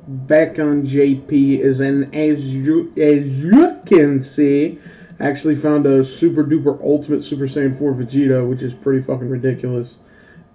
back on JP, and as you can see, I actually found a super duper ultimate Super Saiyan 4 Vegeta, which is pretty fucking ridiculous.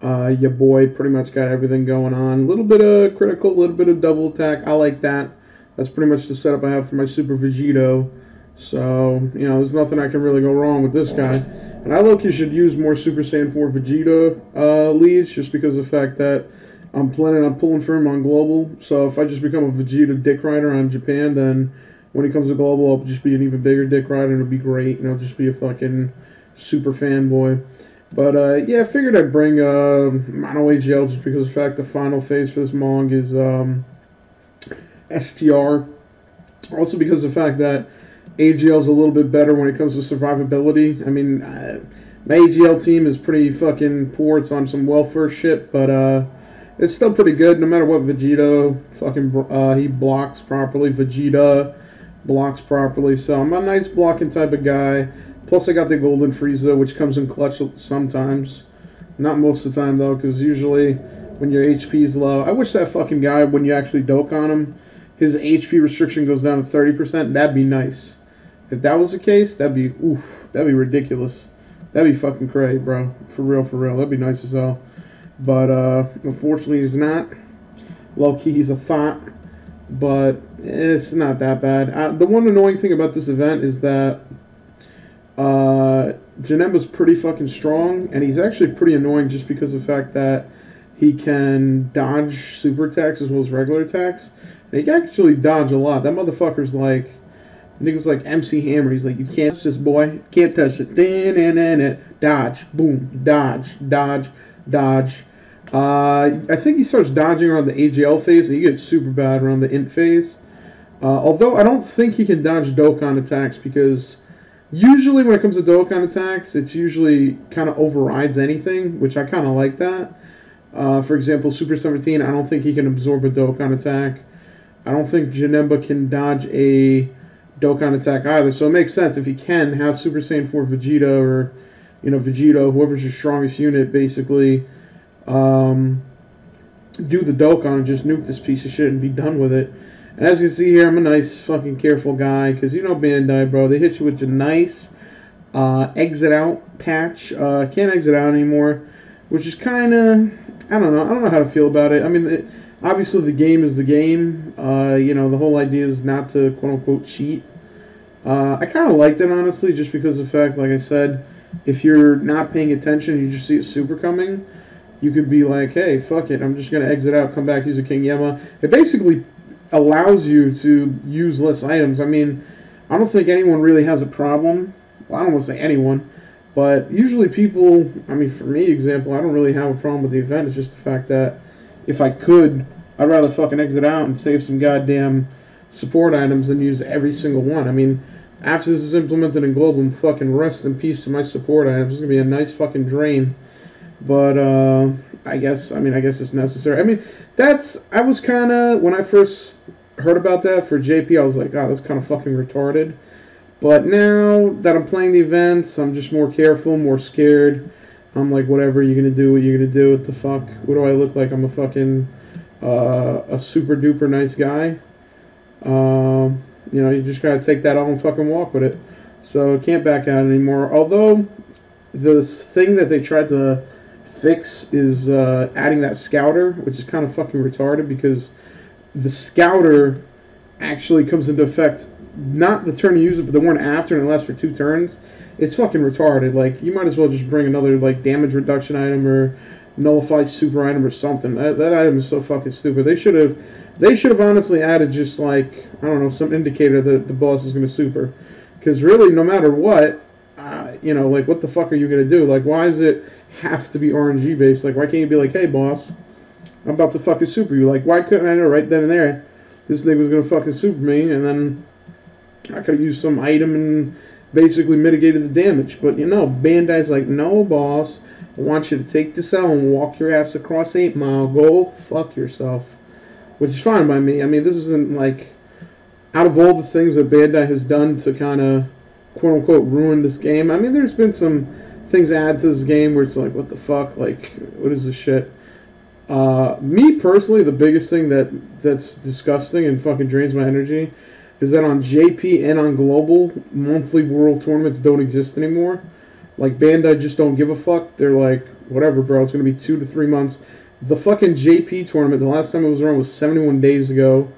Your boy pretty much got everything going on. A little bit of critical, a little bit of double attack. I like that. That's pretty much the setup I have for my Super Vegito. So, you know, there's nothing I can really go wrong with this guy. And I low-key should use more Super Saiyan 4 Vegeta leads, just because of the fact that I'm planning on pulling for him on Global. So if I just become a Vegeta dick rider on Japan, then when he comes to Global, I'll just be an even bigger dick rider, and it'll be great. And I'll just be a fucking super fanboy. But, yeah, I figured I'd bring Mono AGL just because of the fact the final phase for this Mong is STR. Also because of the fact that AGL is a little bit better when it comes to survivability. I mean, my AGL team is pretty fucking poor. It's on some welfare shit, but it's still pretty good no matter what Vegeta fucking he blocks properly. Vegeta blocks properly, so I'm a nice blocking type of guy. Plus, I got the Golden Frieza, which comes in clutch sometimes. Not most of the time, though, because usually when your HP is low... I wish that fucking guy, when you actually Dokkan him, his HP restriction goes down to 30%. That'd be nice. If that was the case, that'd be... Oof, that'd be ridiculous. That'd be fucking crazy, bro. For real, for real. That'd be nice as hell. But, unfortunately, he's not. Low-key, he's a thought. But it's not that bad. The one annoying thing about this event is that Janemba's pretty fucking strong, and he's actually pretty annoying just because of the fact that he can dodge super attacks as well as regular attacks. And he can actually dodge a lot. That motherfucker's like, nigga's like MC Hammer. He's like, you can't touch this, boy. Can't touch it. Dodge, boom, dodge, dodge, dodge. I think he starts dodging around the AGL phase, and he gets super bad around the int phase. Although I don't think he can dodge Dokkan attacks, because usually when it comes to Dokkan attacks, it's usually kind of overrides anything, which I kind of like that. For example, Super 17, I don't think he can absorb a Dokkan attack. I don't think Janemba can dodge a Dokkan attack either, so it makes sense if he can have Super Saiyan 4 Vegeta, or, you know, Vegito, whoever's your strongest unit, basically do the Dokkan and just nuke this piece of shit and be done with it. And as you can see here, I'm a nice fucking careful guy, because you know Bandai, bro, they hit you with a nice exit out patch. Can't exit out anymore, which is kind of, I don't know how to feel about it. I mean, obviously the game is the game. You know, the whole idea is not to quote-unquote cheat. I kind of liked it, honestly, just because of the fact, like I said, if you're not paying attention, you just see a super coming, you could be like, hey, fuck it, I'm just going to exit out, come back, use a King Yama. It basically allows you to use less items. I mean, I don't think anyone really has a problem. Well, I don't want to say anyone, but usually people, I mean, for me, example, I don't really have a problem with the event. It's just the fact that if I could, I'd rather fucking exit out and save some goddamn support items than use every single one. I mean, after this is implemented in Global, fucking rest in peace to my support items. It's going to be a nice fucking drain. But, I guess it's necessary. I mean, I was kind of, when I first heard about that for JP, I was like, oh, that's kind of fucking retarded. But now that I'm playing the events, I'm just more careful, more scared. I'm like, whatever, you're going to do what you're going to do. What the fuck? What do I look like? I'm a fucking, a super duper nice guy. You know, you just got to take that on and fucking walk with it. So, can't back out anymore. Although, the thing that they tried to fix is adding that scouter, which is kind of fucking retarded, because the scouter actually comes into effect not the turn you use it, but the one after, and it lasts for 2 turns. It's fucking retarded. Like, you might as well just bring another, like, damage reduction item or nullify super item or something. That item is so fucking stupid. They should have honestly added just, like, I don't know, some indicator that the boss is going to super. Because really, no matter what, you know, like, what the fuck are you going to do? Like, why does it have to be RNG based? Like, why can't you be like, hey, boss, I'm about to fucking super you? Like, why couldn't I know right then and there this nigga was going to fucking super me, and then I could have used some item and basically mitigated the damage? But, you know, Bandai's like, no, boss, I want you to take this out and walk your ass across 8 Mile. Go fuck yourself. Which is fine by me. I mean, this isn't, like, out of all the things that Bandai has done to kind of, quote-unquote, ruin this game, I mean, there's been some things added to this game where it's like, what the fuck? Like, what is this shit? Me personally, the biggest thing that's disgusting and fucking drains my energy is that on JP and on Global, monthly world tournaments don't exist anymore. Like, Bandai just don't give a fuck. They're like, whatever, bro, it's going to be 2 to 3 months. The fucking JP tournament, the last time it was around was 71 days ago.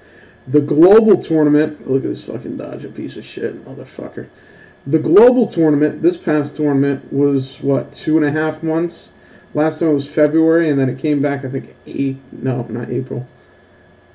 The Global tournament, look at this fucking Dodger piece of shit, motherfucker. The Global tournament, this past tournament, was, what, 2.5 months? Last time it was February, and then it came back, I think, not April.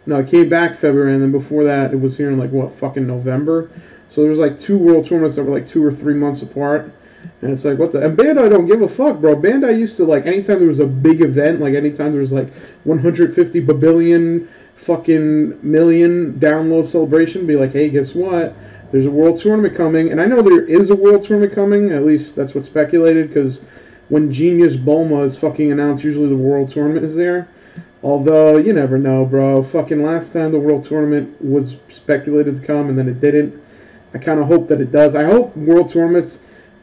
No, it came back February, and then before that, it was here in, like, what, fucking November? So there was, like, 2 world tournaments that were, like, 2 or 3 months apart. And it's like, what the... And Bandai don't give a fuck, bro. Bandai used to, like, anytime there was a big event, like, anytime there was, like, 150 billion fucking million download celebration, be like, hey, guess what? There's a world tournament coming. And I know there is a world tournament coming. At least that's what's speculated, because when Genius Bulma is fucking announced, usually the world tournament is there. Although, you never know, bro. Fucking last time the world tournament was speculated to come, and then it didn't. I kind of hope that it does. I hope world tournaments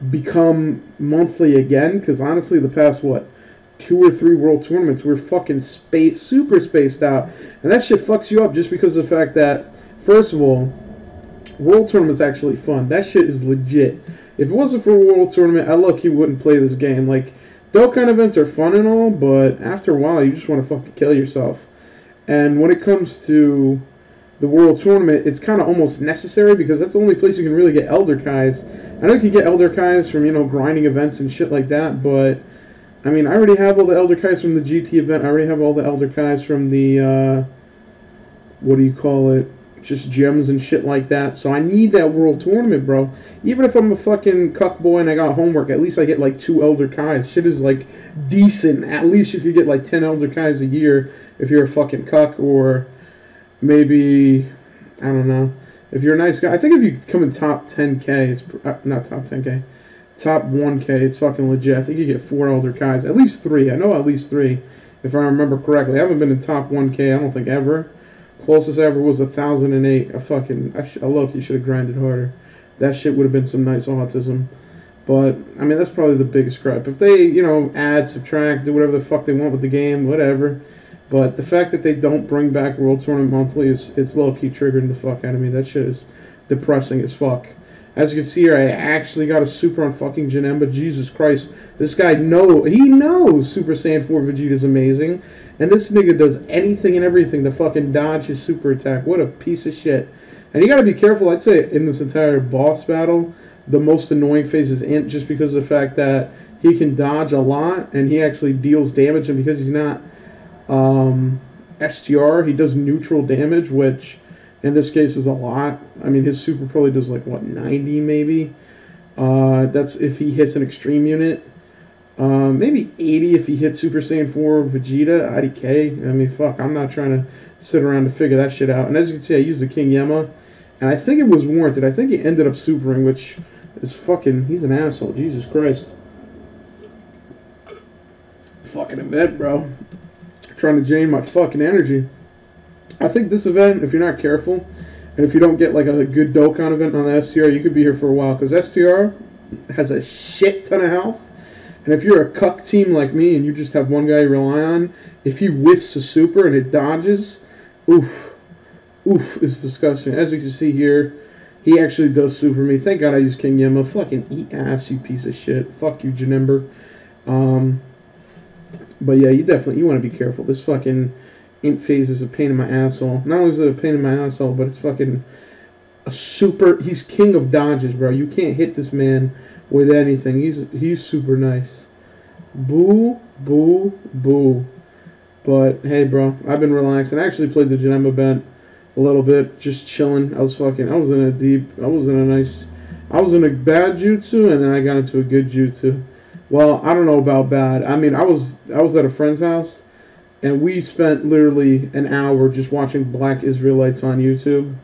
become monthly again, because honestly, the past, what, 2 or 3 world tournaments, we're fucking super spaced out. And that shit fucks you up just because of the fact that, first of all, world tournament's actually fun. That shit is legit. If it wasn't for a world tournament, I low-key wouldn't play this game. Like, Dokkan events are fun and all, but after a while, you just want to fucking kill yourself. And when it comes to the world tournament, it's kind of almost necessary, because that's the only place you can really get Elder Kais. I know you can get Elder Kais from, you know, grinding events and shit like that, but, I mean, I already have all the Elder Kais from the GT event. I already have all the Elder Kais from the, what do you call it? Just gems and shit like that. So I need that world tournament, bro. Even if I'm a fucking cuck boy and I got homework, at least I get like 2 Elder Kais. Shit is like decent. At least you could get like 10 Elder Kais a year if you're a fucking cuck, or maybe, I don't know, if you're a nice guy. I think if you come in top 10k, it's not top 10k, top 1k, it's fucking legit. I think you get 4 Elder Kais, at least 3. I know at least 3, if I remember correctly. I haven't been in top 1k, I don't think ever. Closest ever was 1,008. I low-key should have grinded harder. That shit would have been some nice autism. But, I mean, that's probably the biggest gripe. If they, you know, add, subtract, do whatever the fuck they want with the game, whatever. But the fact that they don't bring back World Tournament Monthly, it's low-key triggering the fuck out of me. That shit is depressing as fuck. As you can see here, I actually got a super on fucking Janemba. Jesus Christ. This guy he knows Super Saiyan 4 Vegeta's amazing. And this nigga does anything and everything to fucking dodge his super attack. What a piece of shit. And you gotta be careful. I'd say in this entire boss battle, the most annoying phase is Int, just because of the fact that he can dodge a lot and he actually deals damage. And because he's not STR, he does neutral damage, which in this case is a lot. I mean, his super probably does like, what, 90 maybe? That's if he hits an extreme unit. Maybe 80 if he hits Super Saiyan 4 Vegeta, IDK. I mean, fuck, I'm not trying to sit around to figure that shit out. And as you can see, I used the King Yemma, and I think it was warranted. I think he ended up supering, which is fucking, he's an asshole. Jesus Christ. Fucking event, bro. Trying to drain my fucking energy. I think this event, if you're not careful, and if you don't get like a good Dokkan event on the STR, you could be here for a while, because STR has a shit ton of health. And if you're a cuck team like me and you just have one guy you rely on, if he whiffs a super and it dodges, oof, it's disgusting. As you can see here, he actually does super me. Thank God I used King Yemma. Fucking eat ass, you piece of shit. Fuck you, Janemba. But yeah, you want to be careful. This fucking Int phase is a pain in my asshole. Not only is it a pain in my asshole, but it's fucking a super... He's king of dodges, bro. You can't hit this man with anything. He's super nice. Boo, boo, boo. But hey, bro, I've been relaxing. I actually played the Janemba event a little bit, just chilling. I was in a bad jutsu, and then I got into a good jutsu. Well, I don't know about bad. I mean, I was at a friend's house, and we spent literally an hour just watching Black Israelites on YouTube.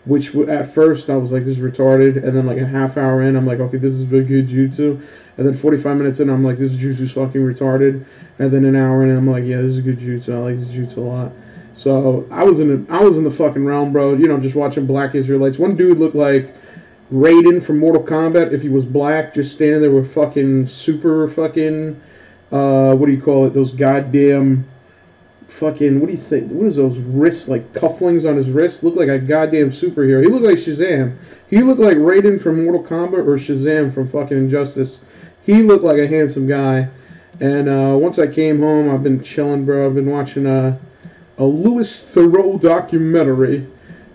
Which at first I was like, this is retarded, and then like a half hour in, I'm like, okay, this is a good jutsu, and then 45 minutes in, I'm like, this jutsu's fucking retarded, and then an hour in, I'm like, yeah, this is a good jutsu. I like this jutsu a lot. So I was in the fucking realm, bro. You know, just watching Black Israelites. One dude looked like Raiden from Mortal Kombat if he was black, just standing there with fucking super fucking what do you call it? Those goddamn fucking, what do you think? What is those wrists, like cufflinks on his wrists? Look like a goddamn superhero. He looked like Shazam. He looked like Raiden from Mortal Kombat or Shazam from fucking Injustice. He looked like a handsome guy. And once I came home, I've been chilling, bro. I've been watching a Louis Theroux documentary,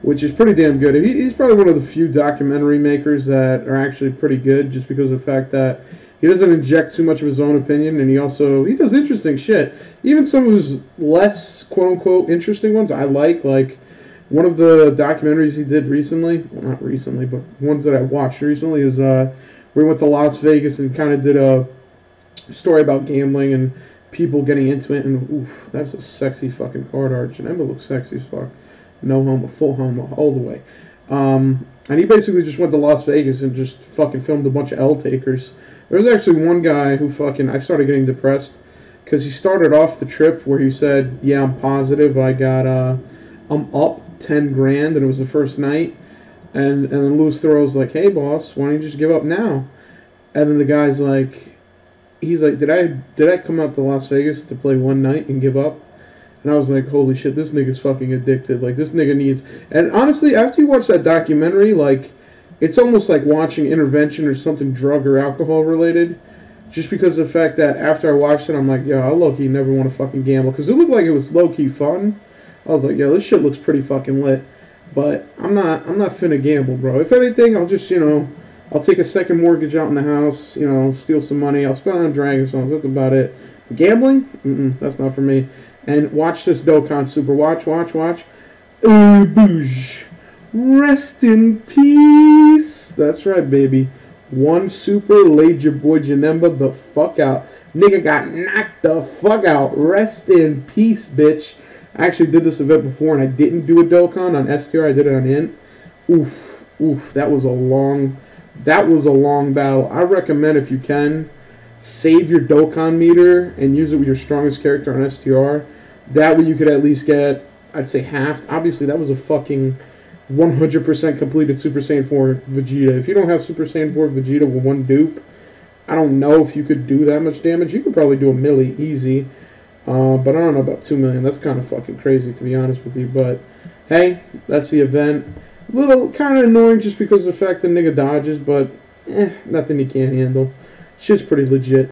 which is pretty damn good. He's probably one of the few documentary makers that are actually pretty good, just because of the fact that he doesn't inject too much of his own opinion, and he does interesting shit. Even some of his less quote-unquote interesting ones I like one of the documentaries he did recently, well, not recently, but ones that I watched recently is where he went to Las Vegas and kind of did a story about gambling and people getting into it, and oof, that's a sexy fucking card art. Janemba looks sexy as fuck. No homo, full homo, all the way. And he basically just went to Las Vegas and just fucking filmed a bunch of L-takers. There was actually one guy who I started getting depressed because he started off the trip where he said, yeah, I'm positive I got, I'm up 10 grand, and it was the first night. And then Louis Theroux's like, hey, boss, why don't you just give up now? And then the guy's like, he's like, did I come out to Las Vegas to play one night and give up? And I was like, holy shit, this nigga's fucking addicted. Like, this nigga needs... And honestly, after you watch that documentary, like, it's almost like watching Intervention or something drug or alcohol related. Just because of the fact that after I watched it, I'm like, yo, I low-key never want to fucking gamble. Because it looked like it was low-key fun. I was like, yo, this shit looks pretty fucking lit. But I'm not finna gamble, bro. If anything, I'll just, I'll take a second mortgage out in the house, steal some money. I'll spend on Dragon Songs. That's about it. Gambling? That's not for me. And watch this Dokkan Super. Watch. Boosh. Rest in peace. That's right, baby. One Super laid your boy Janemba the fuck out. Nigga got knocked the fuck out. Rest in peace, bitch. I actually did this event before, and I didn't do a Dokkan on STR. I did it on Int. Oof. That was a long battle. I recommend, if you can, save your Dokkan meter and use it with your strongest character on STR. That way you could at least get, I'd say, half. Obviously, that was a fucking 100% completed Super Saiyan 4 Vegeta. If you don't have Super Saiyan 4 Vegeta with one dupe, I don't know if you could do that much damage. You could probably do a milli easy. But I don't know about 2 million. That's kind of fucking crazy, to be honest with you. But, hey, that's the event. A little kind of annoying just because of the fact that nigga dodges, but, nothing he can't handle. Shit's pretty legit.